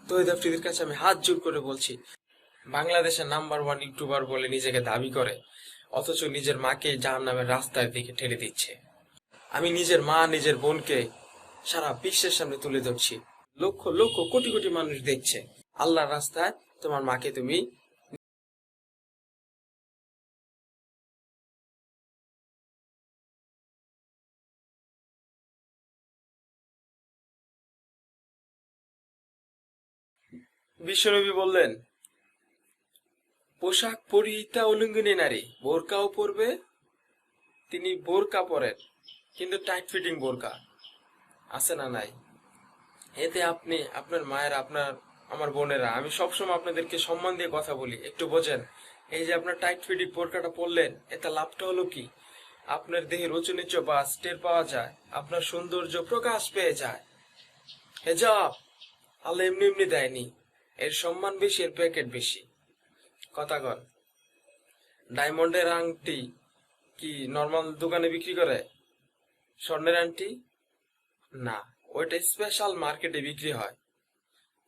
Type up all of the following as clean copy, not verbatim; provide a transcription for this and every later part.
তৌহিদ আফ্রিদির কাছে আমি হাত জোর করে বলছি, বাংলাদেশের নাম্বার 1 ইউটিউবার বলে নিজেকে দাবি করে, অথচ নিজের মাকে জাহান্নামের রাস্তার দিকে ঠেলে দিচ্ছে। আমি নিজের মা, নিজের বোনকে সারা বিশ্বের সামনে তুলে ধরছি। লক্ষ লক্ষ কোটি কোটি মানুষ দেখছে। আল্লাহর রাস্তায় তোমার মাকে তুমি বিশ্বনবী বললেন, পোশাক পরিহিতা উলঙ্গিনী নারী বোরকাও পরবে, তিনি বোরকা পরেন কিন্তু টাইট ফিটিং বোরকা, আছে না নাই? এতে আপনি, আপনার মায়ের, আপনার, আমার বোনেরা, আমি সবসময় আপনাদেরকে সম্মান দিয়ে কথা বলি, একটু বোঝেন। এই যে আপনার টাইট ফিটিং বোরকাটা পরলেন, এতে লাভটা হলো কি? আপনার দেহের উঁচু নিচু বাস টের পাওয়া যায়, আপনার সৌন্দর্য প্রকাশ পেয়ে যায়। হেজাব আল্লাহ এমনি এমনি দেয়নি, এর সম্মান বেশি, এর প্যাকেট বেশি। কথা কন। ডায়মন্ডের আংটি কি নর্মাল দোকানে বিক্রি করে? স্বর্ণের আংটি না, ওইটা স্পেশাল মার্কেটে বিক্রি হয়।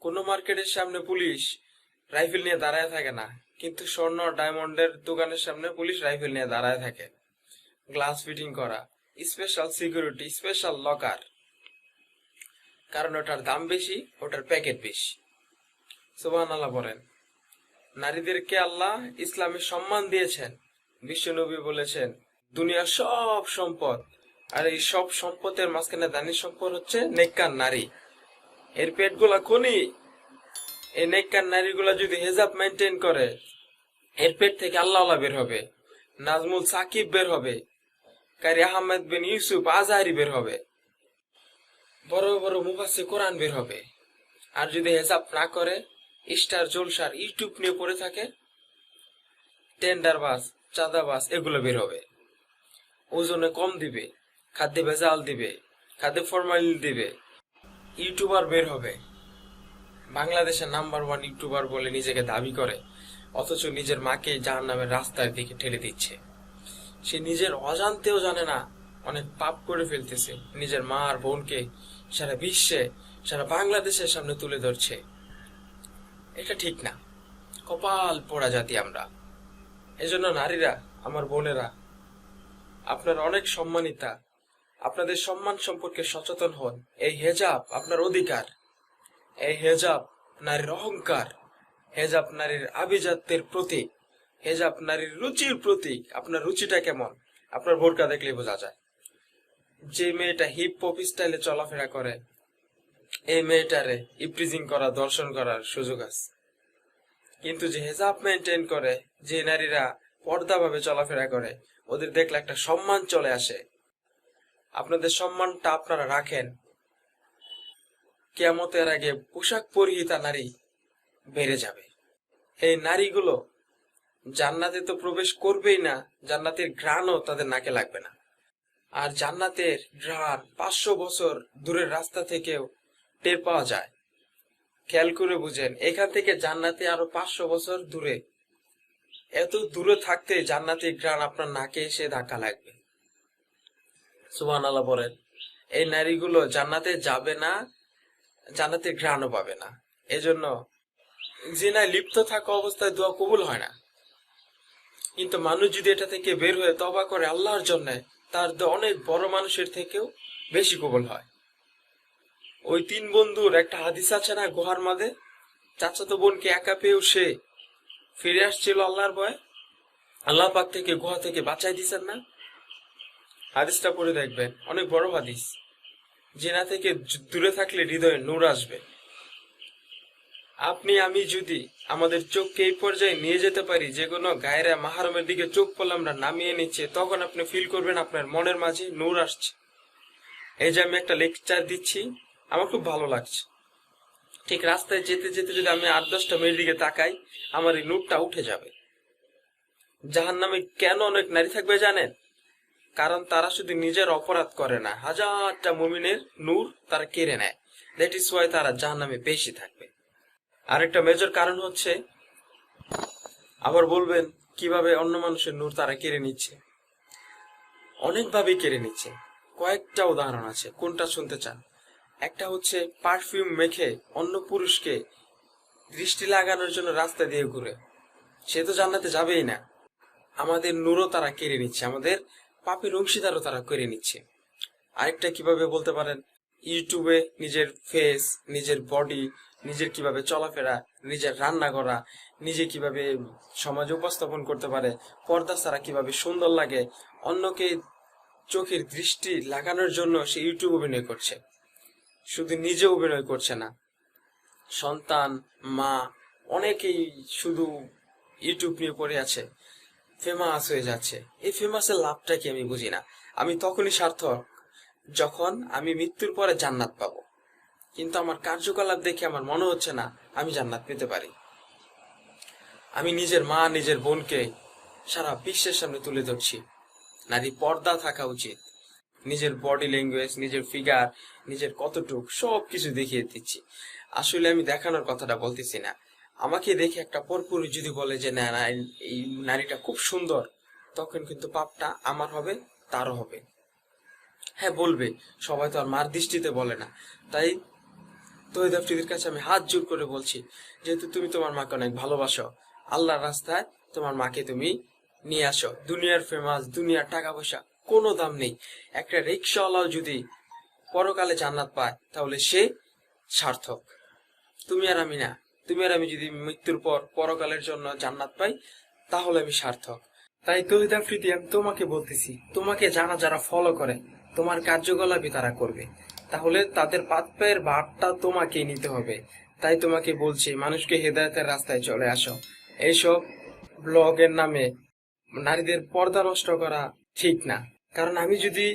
কোন মার্কেটের সামনে পুলিশ রাইফেল নিয়ে দাঁড়ায় থাকে না, কিন্তু স্বর্ণ ডায়মন্ডের দোকানের সামনে পুলিশ রাইফেল নিয়ে দাঁড়ায় থাকে। গ্লাস ফিটিং করা, স্পেশাল সিকিউরিটি, স্পেশাল লকার, কারণ ওটার দাম বেশি, ওটার প্যাকেট বেশি। সুবহানাল্লাহ বলেন। নারীদেরকে আল্লাহ ইসলামে সম্মান দিয়েছেন। বিশ্বনবী বলেছেন, দুনিয়ার সব সম্পদ, আর এই সব সম্পদের মাঝখানে দানি সম্পদ হচ্ছে নেককার নারী। এর পেটগুলা খনি। এই নেককার নারীগুলা যদি হেজাব মেনটেন করে, এর পেট থেকে আল্লাহ বের হবে, নাজমুল সাকিব বের হবে, কারি আহমেদ বিন ইউসুফ আজহারি বের হবে, বড় বড় মুফাসসির কোরআন বের হবে। আর যদি হেজাব না করে, স্টার জলসার ইউটিউব নিয়ে পড়ে থাকে, টেন্ডারবাজ, চাঁদাবাজ, এগুলো বের হবে। ওজনে কম দিবে, খাদ্যে ভেজাল দিবে, খাদ্যে ফরমালিন দিবে, ইউটিউবার বের হবে। বাংলাদেশের নাম্বার 1 ইউটিউবার বলে নিজেকে দাবি করে, অথচ নিজের মাকে জাহান্নামের রাস্তার দিকে ঠেলে দিচ্ছে। সে নিজের অজান্তেও জানে না অনেক পাপ করে ফেলতেছে, নিজের মা আর বোনকে সারা বিশ্বে, সারা বাংলাদেশের সামনে তুলে ধরছে। এটা ঠিক না, কপাল পোড়া জাতি আমরা। এজন্য নারীরা, আমার বোনেরা, আপনারা অনেক সম্মানিতা, আপনাদের সম্মান সম্পর্কে সচেতন হন। এই হেজাব আপনার অধিকার, এই হেজাব নারীর অহংকার, হেজাব নারীর আভিজাত্যের প্রতীক, হেজাব নারীর রুচির প্রতীক। আপনার রুচিটা কেমন আপনার বোরকা দেখলেই বোঝা যায়। যে মেয়েটা হিপ হপ স্টাইলে চলাফেরা করে, এই মেয়েটারে ইপ্রিজিং করা, দর্শন করার সুযোগ আছে। কিন্তু যে হেজাব মেনটেন করে, যে নারীরা পর্দা ভাবে চলাফেরা করে, ওদের দেখলে একটা সম্মান চলে আসে। আপনাদের সম্মানটা আপনারা রাখেন, কিয়ামতের আগে পোশাক পরিহিতা নারী বেড়ে যাবে। এই নারীগুলো জান্নাতে তো প্রবেশ করবেই না, জান্নাতের ঘ্রাণও তাদের নাকে লাগবে না। আর জান্নাতের ঘ্রাণ 500 বছর দূরের রাস্তা থেকেও টের পাওয়া যায়। খেয়াল করে বুঝেন, এখান থেকে জান্নাতে আরো 500 বছর দূরে। এত দূরে থাকতে জান্নাতের ঘ্রাণ আপনার নাকে এসে ধাক্কা লাগবে। সুবহানাল্লাহ বলেন। এই নারীগুলো জান্নাতে যাবে না, জান্নাতের ঘ্রাণও পাবে না। এজন্য জিনায় লিপ্ত থাকা অবস্থায় দোয়া কবুল হয় না। কিন্তু মানুষ যদি এটা থেকে বের হয়ে তওবা করে আল্লাহর জন্য, তার দোয়া অনেক বড় মানুষের থেকেও বেশি কবুল হয়। ওই 3 বন্ধুর একটা হাদিস আছে না, গুহার মাঝে চাচাতো বোনকে একা পেয়েও সে ফিরে আসছিল আল্লাহর ভয়ে, আল্লাহ পাক থেকে গুহা থেকে বাঁচাই দিচ্ছেন না। হাদিসটা পড়ে দেখবেন, অনেক বড় হাদিস। জিনা থেকে দূরে থাকলে হৃদয়ে নূর আসবে। আপনি আমি যদি আমাদের চোখকে এই পর্যায়ে নিয়ে যেতে পারি, যে কোনো গায়রা মাহরমের দিকে চোখ পড়লে আমরা নামিয়ে নিচ্ছে, তখন আপনি ফিল করবেন আপনার মনের মাঝে নূর আসছে। এই যে আমি একটা লেকচার দিচ্ছি, আমার খুব ভালো লাগছে। ঠিক রাস্তায় যেতে যেতে যদি আমি 8-10টা মেয়ের দিকে তাকাই, আমার এই নূরটা উঠে যাবে। জাহান্নামে কেন অনেক নারী থাকবে জানেন? কারণ তারা শুধু নিজের অপরাধ করে না, হাজারটা মুমিনের নূর তারা কেড়ে নেয়। দ্যাট ইজ ওয়াই তারা জাহান্নামে বেশি থাকবে। আরেকটা মেজর কারণ হচ্ছে, আবার বলবেন কিভাবে অন্য মানুষের নূর তারা কেড়ে নিচ্ছে? অনেকভাবেই কেড়ে নিচ্ছে। কয়েকটা উদাহরণ আছে, কোনটা শুনতে চান? একটা হচ্ছে পারফিউম মেখে অন্য পুরুষকে দৃষ্টি লাগানোর জন্য রাস্তা দিয়ে ঘুরে, সে তো জান্নাতে যাবেই না। আমাদের নূরও তারা কেড়ে নিচ্ছে, আমাদের পাপের অংশীদারও তারা করে নিচ্ছে। আরেকটা কিভাবে বলতে পারেন, ইউটিউবে নিজের ফেস, নিজের বডি, নিজের কিভাবে চলাফেরা, নিজের রান্না করা, নিজে কিভাবে সমাজে উপস্থাপন করতে পারে, পর্দা ছাড়া কিভাবে সুন্দর লাগে, অন্যকে চোখের দৃষ্টি লাগানোর জন্য সে ইউটিউব অভিনয় করছে। শুধু নিজে অভিনয় করছে না, সন্তান, মা, অনেকেই শুধু ইউটিউব নিয়ে পড়ে আছে, ফেমাস হয়ে যাচ্ছে। এই ফেমাসের লাভটা কি আমি বুঝি না। আমি তখনই সার্থক যখন আমি মৃত্যুর পরে জান্নাত পাবো, কিন্তু আমার কার্যকলাপ দেখে আমার মনে হচ্ছে না আমি জান্নাত পেতে পারি। আমি নিজের মা, নিজের বোনকে সারা বিশ্বের সামনে তুলে ধরছি। নারী পর্দা থাকা উচিত, নিজের বডি ল্যাঙ্গুয়েজ, নিজের ফিগার, নিজের কতটুক সব কিছু দেখিয়ে দিচ্ছি। আসলে আমি দেখানোর কথাটা বলতেছি না। আমাকে দেখে একটা পরপুরুষ যদি বলে যে না না, এই নারীটা খুব সুন্দর, তখন কিন্তু পাপটা আমার হবে, তারও হবে। হ্যাঁ বলবে, সবাই তো আর মার দৃষ্টিতে বলে না। তাই তহিদ আফ্রিদির কাছে আমি হাত জোর করে বলছি, যেহেতু তুমি তোমার মাকে অনেক ভালোবাসো, আল্লাহর রাস্তায় তোমার মাকে তুমি নিয়ে আসো। দুনিয়ার ফেমাস, দুনিয়ার টাকা পয়সা কোনো দাম নেই। একটা রিক্সাওয়ালাও যদি পরকালে জান্নাত পায় তাহলে সে সার্থক। তুমি আর আমি না, তুমি আর আমি যদি মৃত্যুর পর পরকালের জন্য জান্নাত পাই তাহলে আমি সার্থক। তাই তহিদ আফ্রিদি, আমি তোমাকে বলতেছি, তোমাকে যারা ফলো করে, তোমার কার্যকলাপই তারা করবে, তাহলে তাদের পায়ের ভারটা তোমাকেই নিতে হবে। তাই তোমাকে বলছি, মানুষকে হেদায়েতের রাস্তায় চলে আসো। এইসব ব্লগের নামে নারীদের পর্দা নষ্ট করা ঠিক না। কারণ আমি যদি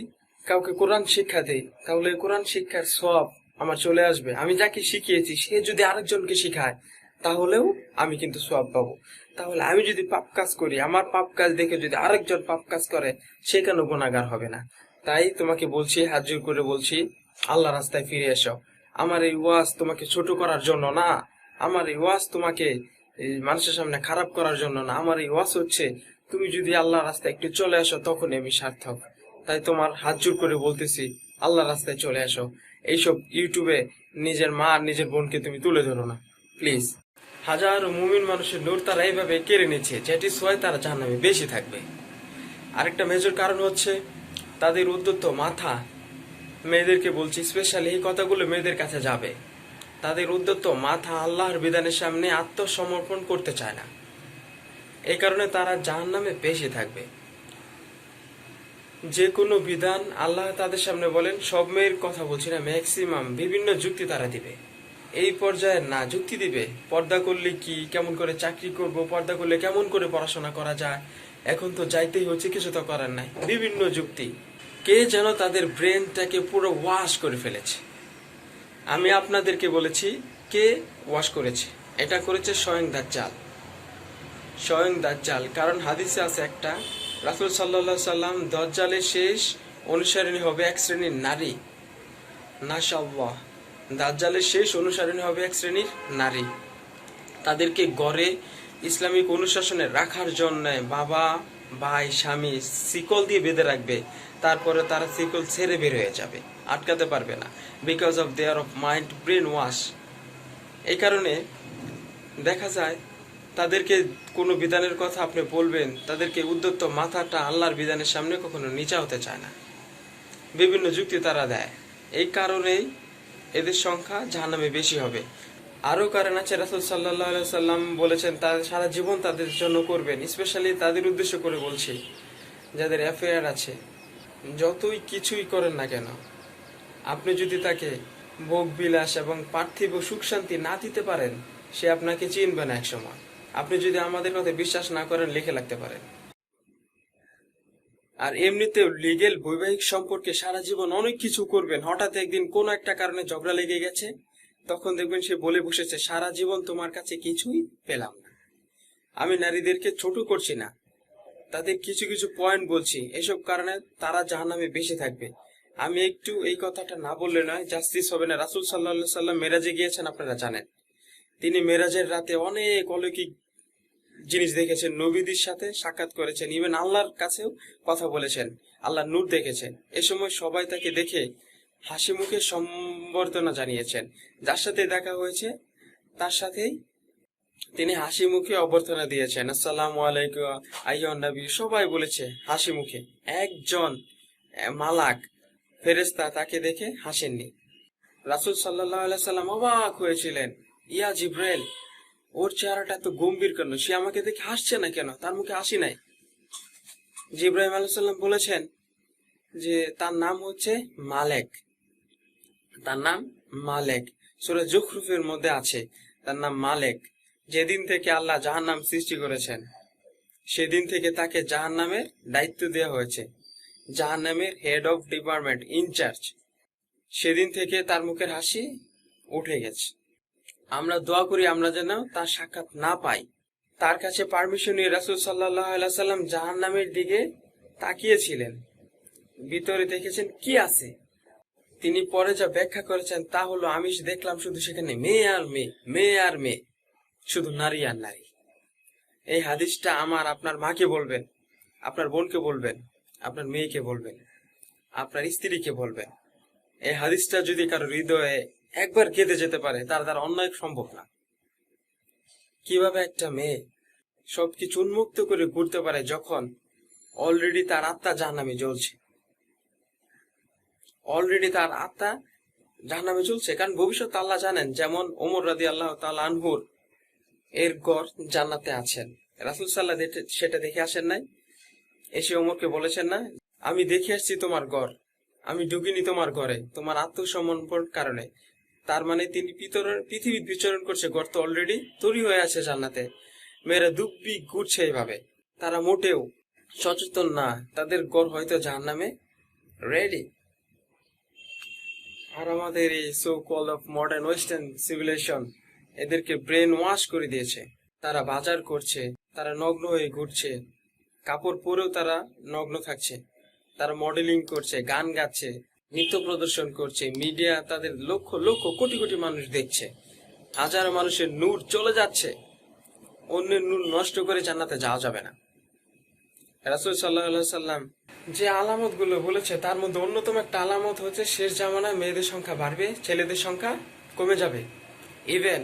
কাউকে কোরআন শিক্ষা দেই, তাহলে কোরআন শিক্ষার সওয়াব আমার চলে আসবে। আমি যাকে শিখিয়েছি সে যদি আরেকজনকে শিখায় তাহলেও আমি কিন্তু সওয়াব পাবো। তাহলে আমি যদি পাপ কাজ করি, আমার পাপ কাজ দেখে যদি আরেকজন পাপ কাজ করে, সে কেন গুনাহগার হবে না? তাই তোমাকে বলছি, হাত জোর করে বলছি, আল্লাহ রাস্তায় ফিরে এসো। আমার এই ওয়াজ তোমাকে ছোট করার জন্য না, আমার এই ওয়াজ তোমাকে এই মানুষের সামনে খারাপ করার জন্য না। আমার এই ওয়াজ হচ্ছে, তুমি যদি আল্লাহ রাস্তায় একটু চলে আসো তখনই আমি সার্থক। তাই তোমার হাত জোর করে বলতেছি, আল্লাহ রাস্তায় চলে আসো। এইসব ইউটিউবে নিজের মা আর নিজের বোনকে তুমি তুলে ধরো না, প্লিজ। হাজারো মুমিন মানুষের নূর তারা এইভাবে কেড়ে নিচ্ছে, যেটি সোয়ায় তারা জাহান্নামে বেশি থাকবে। আরেকটা মেজর কারণ হচ্ছে তাদের উদ্যত মাথা। মেয়েদেরকে বলছি, স্পেশালি এই কথাগুলো মেয়েদের কাছে যাবে। তাদের উদ্যত মাথা আল্লাহর বিধানের সামনে আত্মসমর্পণ করতে চায় না, এই কারণে তারা জাহান্নামে বেশি থাকবে। যে কোনো বিধান আল্লাহ তাদের সামনে বলেন, সব মেয়ের কথা বলছি না, ম্যাক্সিমাম বিভিন্ন যুক্তি তারা দিবে। এই পর্যায়ে না যুক্তি দিবে, পর্দা করলে কি, কেমন করে চাকরি করব, পর্দা করলে কেমন করে পড়াশোনা করা যায়, এখন তো যাইতেই হচ্ছে, কিছু তো করার নাই, বিভিন্ন যুক্তি। কে যেন তাদের ব্রেনটাকে পুরো ওয়াশ করে ফেলেছে। আমি আপনাদেরকে বলেছি, কে ওয়াশ করেছে? এটা করেছে স্বয়ং দাজ্জাল। স্বয়ং দাজ্জাল। কারণ হাদিসে আছে একটা, রাসূল সাল্লাল্লাহু আলাইহি সাল্লাম, দাজ্জালের শেষ অনুসারী হবে এক শ্রেণীর নারী। নাশাল্লাহ, দাজ্জালের শেষ অনুসারী হবে এক শ্রেণীর নারী। তাদেরকে গড়ে ইসলামিক অনুশাসনে রাখার জন্য বাবা, ভাই, স্বামী শিকল দিয়ে বেঁধে রাখবে। তারপরে তারা শিকল ছেড়ে বের হয়ে যাবে, আটকাতে পারবে না, because of their of mind brain wash. এই কারণে দেখা যায় তাদেরকে কোনো বিধানের কথা আপনি বলবেন, তাদেরকে উদ্যত মাথাটা আল্লাহর বিধানের সামনে কখনো নিচা হতে চায় না, বিভিন্ন যুক্তি তারা দেয়। এই কারণেই এদের সংখ্যা জাহান্নামে বেশি হবে। আরো কারণ আছে, রাসূল সাল্লাল্লাহু আলাইহি সাল্লাম বলেছেন তাদের সারা জীবন তাদের জন্য করবেন। স্পেশালি তাদের উদ্দেশ্য করে বলছি, যাদের অ্যাফেয়ার আছে, যতই কিছুই করেন না কেন, আপনি যদি তাকে ভোগ বিলাস এবং পার্থিব সুখ শান্তি না দিতে পারেন, সে আপনাকে চিনবে না এক সময়। আপনি যদি আমাদের কথা বিশ্বাস না করেন, লিখে রাখতে পারেন। আর এমনিতেও লিগেল বৈবাহিক সম্পর্কে সারা জীবন অনেক কিছু করবেন, হঠাৎ একদিন কোনো একটা কারণে ঝগড়া লেগে গেছে, তখন দেখবেন সে বলে বসেছে, সারা জীবন তোমার কাছে কিছুই পেলাম না। আমি নারীদেরকে ছোট করছি না, তাদের কিছু কিছু পয়েন্ট বলছি, এসব কারণে তারা জাহান্নামে বেশি থাকবে। আমি একটু এই কথাটা না বললে নয়, জাস্টিস হবে না। রাসূল সাল্লাল্লাহু আলাইহি সাল্লাম মেরাজে গিয়েছেন, আপনারা জানেন। তিনি মেরাজের রাতে অনেক অলৌকিক জিনিস দেখেছেন, নবীদের সাথে সাক্ষাৎ করেছেন, ইভেন আল্লাহর কাছেও কথা বলেছেন, আল্লাহর নূর দেখেছেন। এ সময় সবাই তাকে দেখে হাসি মুখে সম্বর্ধনা জানিয়েছেন। যার সাথে দেখা হয়েছে তার সাথেই তিনি হাসি মুখে অভ্যর্থনা দিয়েছেন, আসসালামু আলাইকুম আইয়ুহান নবী, সবাই বলেছে হাসি মুখে। একজন মালাক ফেরেশতা তাকে দেখে হাসেননি। রাসূল সাল্লাল্লাহু আলাইহি সাল্লাম অবাক হয়েছিলেন, ইয়া জিব্রাইল, ওর চেহারাটা এত গম্ভীর কেন, সে আমাকে দেখে হাসছে না কেন, তার মুখে হাসি নাই। জিব্রাইল আলাইহিস সালাম বলেছেন যে তার নাম হচ্ছে মালেক, তার নাম মালেক। সূরা যুখরুফের মধ্যে আছে তার নাম মালেক। যেদিন থেকে আল্লাহ জাহান্নাম সৃষ্টি করেছেন সেদিন থেকে তাকে জাহান্নামের দায়িত্ব দেওয়া হয়েছে, জাহান্নামের হেড অফ ডিপার্টমেন্ট, ইনচার্জ। সেদিন থেকে তার মুখের হাসি উঠে গেছে। আমরা দোয়া করি আমরা যেন তার সাক্ষাৎ না পাই। তার কাছে পারমিশন নিয়ে রাসূল সাল্লাল্লাহু আলাইহি সাল্লাম জাহান্নামের দিকে তাকিয়েছিলেন, ভিতরে দেখেছেন কি আছে। তিনি পরে যা ব্যাখ্যা করেছেন তা হলো, আমি দেখলাম শুধু সেখানে মেয়ে আর মেয়ে, মেয়ে আর মেয়ে, শুধু নারী আর নারী। এই হাদিসটা আমার আপনার মাকে বলবেন, আপনার বোনকে বলবেন, আপনার মেয়েকে বলবেন, আপনার স্ত্রীকে বলবেন। এই হাদিসটা যদি কারো হৃদয়ে একবার গেঁথে যেতে পারে, তার দ্বারা অন্যায় সম্ভব না। কিভাবে একটা মেয়ে সবকিছু উন্মুক্ত করে ঘুরতে পারে যখন অলরেডি তার আত্মা জাহান্নামে জ্বলছে, অলরেডি তার আত্মা জাহান্নামে জ্বলছে। কারণ ভবিষ্যৎ আল্লাহ জানেন। যেমন ওমর রাদিয়াল্লাহু তাআলা আনহুর এর গড় জান্নাতে আছেন, রাসূল সাল্লাল্লাহু আলাইহি ওয়াসাল্লাম সেটা দেখে আসেন নাই? এসে ওমরকে বলেছেন না, আমি দেখে আসছি তোমার গড়, আমি ঢুকিনি তোমার ঘরে তোমার আত্মসমর্পণ কারণে। তার মানে তিনি পৃথিবী বিচরণ করছে, গর্ত অলরেডি তৈরি হয়ে আছে জান্নাতে। মেয়েরা দুব্বি ঘুরছে এইভাবে, তারা মোটেও সচেতন না, তাদের গড় হয়তো জাহান্নামে রেডি। আর আমাদের এই সো কল অফ মডার্ন ওয়েস্টার্ন সিভিলাইজেশন এদেরকে ব্রেন ওয়াশ করে দিয়েছে। তারা বাজার করছে, তারা নগ্ন হয়ে ঘুরছে, কাপড় পরেও তারা নগ্ন থাকছে, তারা মডেলিং করছে, গান গাচ্ছে, নৃত্য প্রদর্শন করছে, মিডিয়া তাদের লক্ষ লক্ষ কোটি কোটি মানুষ দেখছে। হাজারো মানুষের নূর চলে যাচ্ছে, অন্যের নূর নষ্ট করে জান্নাতে যাওয়া যাবে না। রাসূল সাল্লাল্লাহু আলাইহি সাল্লাম যে আলামত গুলো বলেছে তার মধ্যে অন্যতম একটা আলামত হচ্ছে শেষ জামানায় মেয়েদের সংখ্যা বাড়বে, ছেলেদের সংখ্যা কমে যাবে। ইভেন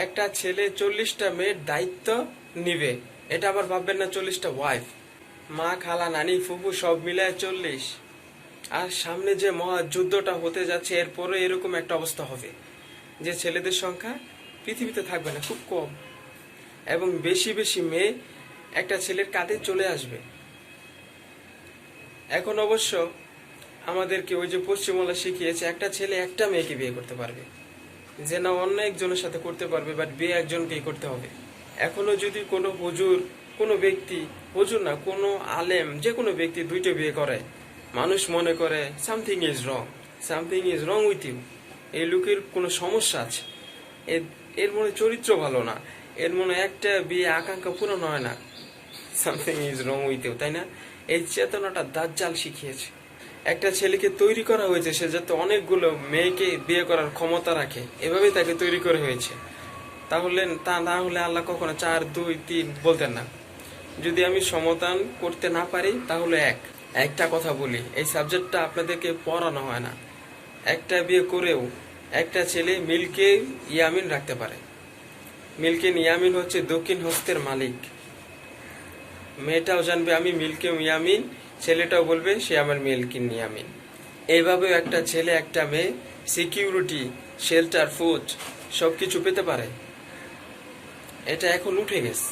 একটা ছেলে 40টা মেয়ের দায়িত্ব নিবে, এটা আবার ভাববেন না 40টা ওয়াইফ, মা, খালা, নানি, ফুফু সব মিলায় 40। আর সামনে যে মহা যুদ্ধটা হতে যাচ্ছে এরপরে এরকম একটা অবস্থা হবে যে ছেলেদের সংখ্যা পৃথিবীতে থাকবে না, খুব কম, এবং বেশি বেশি মেয়ে একটা ছেলের কাঁধে চলে আসবে। এখন অবশ্য আমাদেরকে ওই যে পশ্চিমবাংলা শিখিয়েছে একটা ছেলে একটা মেয়েকে বিয়ে করতে পারবে, যে না অন্য একজনের সাথে করতে পারবে, বাট বিয়ে একজনকেই করতে হবে। এখনো যদি কোনো হুজুর, কোনো ব্যক্তি, হুজুর না কোনো আলেম, যে কোনো ব্যক্তি দুইটা বিয়ে করে, মানুষ মনে করে something is wrong, something is wrong with you, এই লোকের কোনো সমস্যা আছে, এর মনে চরিত্র ভালো না, এর মনে একটা বিয়ে আকাঙ্ক্ষা পূরণ হয় না, something is wrong with you, তাই না? এই চেতনাটা দাজ্জাল শিখিয়েছে। একটা ছেলেকে তৈরি করা হয়েছে সে যাতে অনেকগুলো মেয়েকে বিয়ে করার ক্ষমতা রাখে, এভাবেই তাকে তৈরি করা হয়েছে। তাহলে তা না হলে আল্লাহ কখনো 4, 2, 3 বলতেন না। যদি আমি সমাধান করতে না পারি তাহলে একটা কথা বলি, এই সাবজেক্টটা আপনাদেরকে পড়ানো হয় না। একটা বিয়ে করেও একটা ছেলে মিল্কে ইয়ামিন রাখতে পারে। মিল্কে ইয়ামিন হচ্ছে দক্ষিণ হস্তের মালিক। মেয়েটাও জানবে আমি মিল্কে ইয়ামিন, ছেলেটাও বলবে সে আমার মিল্কি ইয়ামিন। এইভাবেও একটা ছেলে একটা মেয়ে সিকিউরিটি, শেল্টার, ফুড সবকিছু পেতে পারে। এটা এখন উঠে গেছে।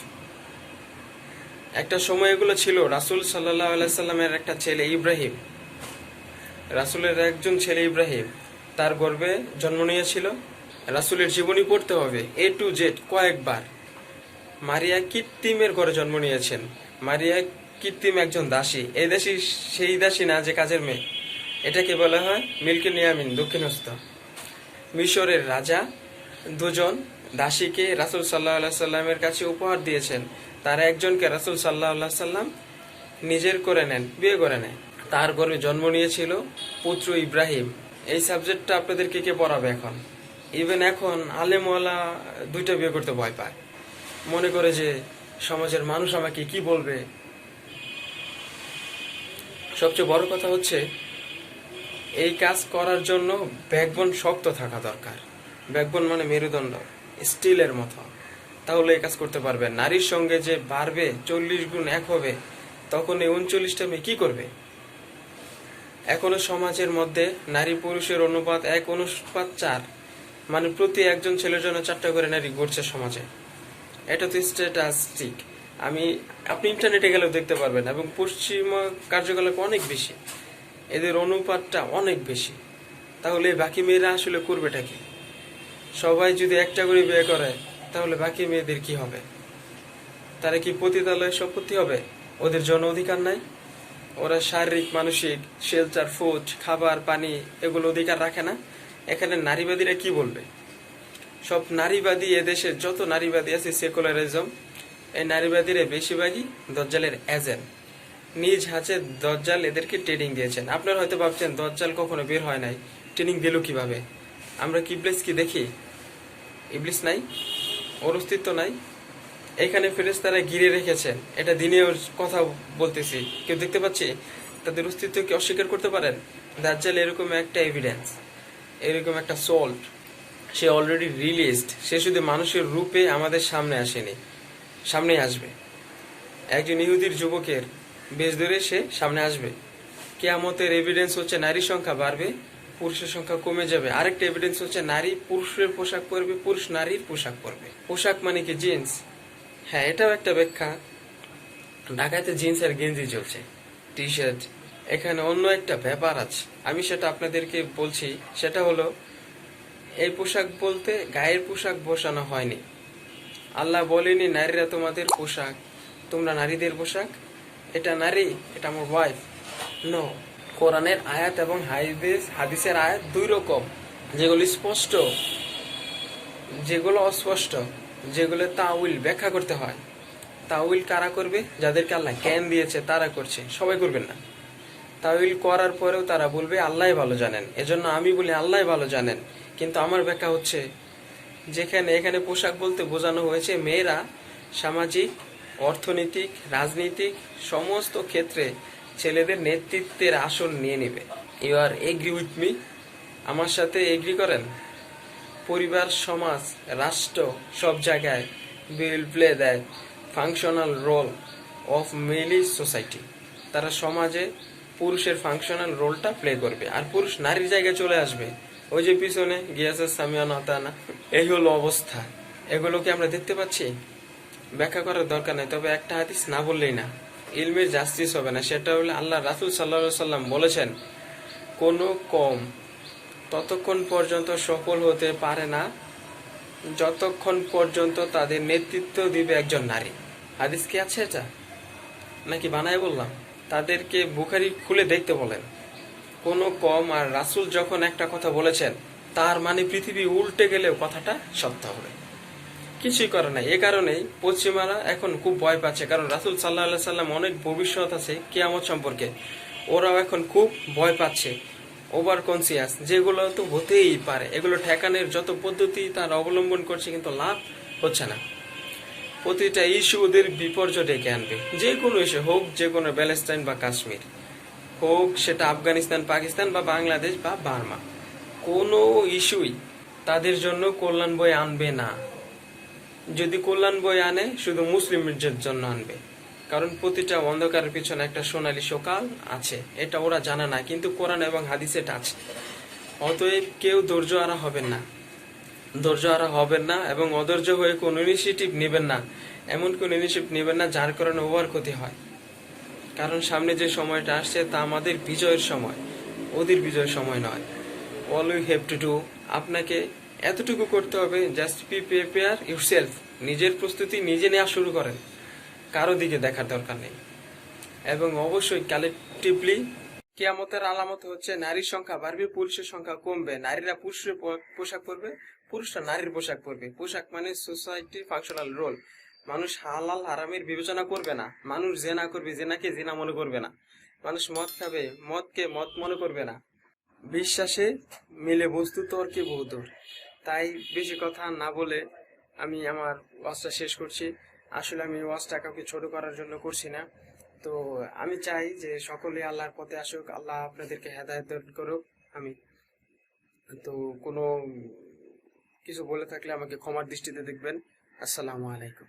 একটা সময় এগুলো ছিল। রাসূল সাল্লাল্লাহু আলাইহি সাল্লামের একটা ছেলে ইব্রাহিম, রাসূলের একজন ছেলে ইব্রাহিম তার গর্ভে জন্ম নিয়েছিল। রাসূলের জীবনী পড়তে হবে A to Z কয়েকবার। মারিয়া কৃত্রিমের ঘরে জন্ম নিয়েছেন। মারিয়া কৃত্রিম একজন দাসী। এই দাসী সেই দাসী না যে কাজের মেয়ে। এটাকে বলা হয় মিল্কে ইয়ামিন, দক্ষিণহস্ত। মিশরের রাজা দুজন দাসীকে রাসূল সাল্লাল্লাহু আলাইহি সাল্লামের কাছে উপহার দিয়েছেন। তার একজনকে রাসূল সাল্লাল্লাহু আলাইহি সাল্লাম নিজের করে নেন, বিয়ে করে নেন। তার গর্ভে জন্ম নিয়েছিল পুত্র ইব্রাহিম। এই সাবজেক্টটা আপনাদেরকে কে পড়াবে এখন? ইভেন এখন আলেমওয়ালা দুইটা বিয়ে করতে ভয় পায়, মনে করে যে সমাজের মানুষ আমাকে কি বলবে। সবচেয়ে বড় কথা হচ্ছে এই কাজ করার জন্য ব্যাকবোন শক্ত থাকা দরকার। ব্যাকবোন মানে মেরুদণ্ড, স্টিলের মতো। তাহলে এই কাজ করতে পারবেন। নারীর সঙ্গে যে বাড়বে 40 গুণ 1 হবে, তখন এই 39টা মেয়ে কি করবে? এখনো সমাজের মধ্যে নারী পুরুষের অনুপাত 1:4, মানে প্রতি একজন ছেলের জন্য 4টা করে নারী ঘুরছে সমাজে। এটা তো স্ট্যাটিস্টিক। আপনি ইন্টারনেটে গেলেও দেখতে পারবেন। এবং পশ্চিমা কার্যকলাপ অনেক বেশি, এদের অনুপাতটা অনেক বেশি। তাহলে বাকি মেয়েরা আসলে করবেটা কি? সবাই যদি একটা করে বিয়ে করে, তাহলে বাকি মেয়েদের কি হবে? তারা কি পতিতালয়ে সম্পত্তি হবে? ওদের জন অধিকার নাই? ওরা শারীরিক, মানসিক, শেল্টার, ফুড, খাবার, পানি এগুলো অধিকার রাখে না? এখানে নারীবাদীরা কি বলবে? সব নারীবাদী, এদেশে যত নারীবাদী আছে সেকুলারিজম, এই নারীবাদীরা বেশিরভাগই দজ্জালের এজেন্ট। নিজ হাতে দজ্জাল এদেরকে ট্রেনিং দিয়েছেন। আপনারা হয়তো ভাবছেন দজ্জাল কখনো বের হয় নাই, ট্রেনিং দিল কিভাবে? আমরা কি ইবলিস কি দেখি? ইবলিস নাই, ওর অস্তিত্ব নাই। এখানে ফেরেশতারা ঘিরে রেখেছেন, এটা দিনের কথা বলতেছি, কেউ দেখতে পাচ্ছি? তাদের অস্তিত্ব কি অস্বীকার করতে পারেন? দাজ্জাল এরকম একটা এভিডেন্স, এরকম একটা সল্ট। সে অলরেডি রিলিজড। সে শুধু মানুষের রূপে আমাদের সামনে আসেনি, সামনে আসবে। একজন ইহুদির যুবকের বেশ ধরে সে সামনে আসবে। কিয়ামতের এভিডেন্স হচ্ছে নারীর সংখ্যা বাড়বে, পুরুষের সংখ্যা কমে যাবে। আরেকটা এভিডেন্স হচ্ছে নারী পুরুষের পোশাক পরবে, পুরুষ নারীর পোশাক পরবে। পোশাক মানে কি জিন্স? হ্যাঁ, এটাও একটা ব্যাখ্যা। ঢাকাতে জিন্স আর গেঞ্জি চলছে, টি শার্ট। এখানে অন্য একটা ব্যাপার আছে, আমি সেটা আপনাদেরকে বলছি। সেটা হলো, এই পোশাক বলতে গায়ের পোশাক বসানো হয়নি। আল্লাহ বলেনি নারীরা তোমাদের পোশাক, তোমরা নারীদের পোশাক। এটা নারী, এটা আমার ওয়াইফ। নো। কোরআনের আয়াত এবং হাদিসের আয়াত দুই রকম। যেগুলো স্পষ্ট, যেগুলো অস্পষ্ট, যেগুলো তাউইল ব্যাখ্যা করতে হয়। তাউইল কারা করবে? যাদেরকে আল্লাহ জ্ঞান দিয়েছে তারা করছে, সবাই করবেন না। তাউইল করার পরেও তারা বলবে আল্লাহ ভালো জানেন। এজন্য আমি বলি আল্লাহ ভালো জানেন, কিন্তু আমার ব্যাখ্যা হচ্ছে, এখানে পোশাক বলতে বোঝানো হয়েছে মেয়েরা সামাজিক, অর্থনৈতিক, রাজনৈতিক সমস্ত ক্ষেত্রে ছেলেদের নেতৃত্বের আসন নিয়ে নেবে। You are agree with me? আমার সাথে এগ্রি করেন? পরিবার, সমাজ, রাষ্ট্র সব জায়গায় will play that functional role of male society. তারা সমাজে পুরুষের ফাংশনাল রোলটা প্লে করবে, আর পুরুষ নারীর জায়গায় চলে আসবে। ওই যে পিছনে গিয়াছে সামিয়ানা তানা, এই হলো অবস্থা। এগুলোকে আমরা দেখতে পাচ্ছি, ব্যাখ্যা করার দরকার নেই। তবে একটা হাদিস না বললেই না, ইলমের জাস্টিস হবে না। সেটা হলে আল্লাহ রাসূল সাল্লাল্লাহু আলাইহি সাল্লাম বলেছেন, কোনো কম ততক্ষণ পর্যন্ত সফল হতে পারে না যতক্ষণ পর্যন্ত তাদের নেতৃত্ব দিবে একজন নারী। হাদিস কি আছে এটা, নাকি বানায় বললাম? তাদেরকে বুখারী খুলে দেখতে বলেন। কোনো কম, আর রাসূল যখন একটা কথা বলেছেন, তার মানে পৃথিবী উল্টে গেলেও কথাটা সত্য হবে। কিছুই করে নাই। এ কারণেই পশ্চিমারা এখন খুব ভয় পাচ্ছে, কারণ রাসূল সাল্লাল্লাহু আলাইহি সাল্লাম অনেক ভবিষ্যৎ আছে কিয়ামত সম্পর্কে। ওরাও এখন খুব ভয় পাচ্ছে, ওভার কনসিয়াস, যেগুলো তো হতেই পারে। এগুলো ঠেকানোর যত পদ্ধতি তার অবলম্বন করছে, কিন্তু লাভ হচ্ছে না। প্রতিটা ইস্যু ওদের বিপর্যয় ডেকে আনবে। যে কোনো ইস্যু হোক, যে কোনো প্যালেস্টাইন বা কাশ্মীর হোক, সেটা আফগানিস্তান, পাকিস্তান বা বাংলাদেশ বা বার্মা, কোনো ইস্যুই তাদের জন্য কল্যাণ বয়ে আনবে না। যদি কল্যাণ বয়ে আনে, শুধু মুসলিমদের জন্য আনবে। কারণ প্রতিটা অন্ধকারের পিছনে একটা সোনালী সকাল আছে, এটা ওরা জানে না, কিন্তু কোরআন এবং হাদিসে এটা আছে। অতএব কেউ ধৈর্য হারা হবেন না, ধৈর্য হারা হবেন না, এবং অধৈর্য হয়ে কোন ইনিশিয়েটিভ নেবেন না। এমন কোন ইনিশিয়েটিভ নেবেন না যার কারণে ওভার ক্ষতি হয়। কারণ সামনে যে সময়টা আসছে তা আমাদের বিজয়ের সময়, ওদের বিজয়ের সময় নয়। All you have to do, আপনাকে এতটুকু করতে হবে, জাস্ট বি প্রিপেয়ার ইউরসেলফ। নিজের প্রস্তুতি নিজে নেওয়া শুরু করেন, কারো দিকে দেখার দরকার নেই। এবং অবশ্যই কালেকটিভলি কিয়ামতের আলামত হচ্ছে নারীর সংখ্যা বাড়বে, পুরুষের সংখ্যা কমবে। নারীরা পুরুষের পোশাক পরবে, পুরুষরা নারীর পোশাক পরবে। পোশাক মানে সোসাইটি ফাংশনাল রোল। মানুষ হালাল হারামের বিবেচনা করবে না। মানুষ জেনা করবে, জেনাকে জেনা মনে করবে না। মানুষ মদ খাবে, মদকে মদ মনে করবে না। বিশ্বাসে মিলে বস্তু তর্কে বহুদূর। তাই বেশি কথা না বলে আমি আমার ওয়াজটা শেষ করছি। আসলে আমি ওয়াজটা কাউকে ছোট করার জন্য করছি না। তো আমি চাই যে সকলে আল্লাহর পথে আসুক, আল্লাহ আপনাদেরকে হেদায়েত দান করুক। আমি তো কোনো কিছু বলে থাকলে আমাকে ক্ষমার দৃষ্টিতে দেখবেন। আসসালামু আলাইকুম।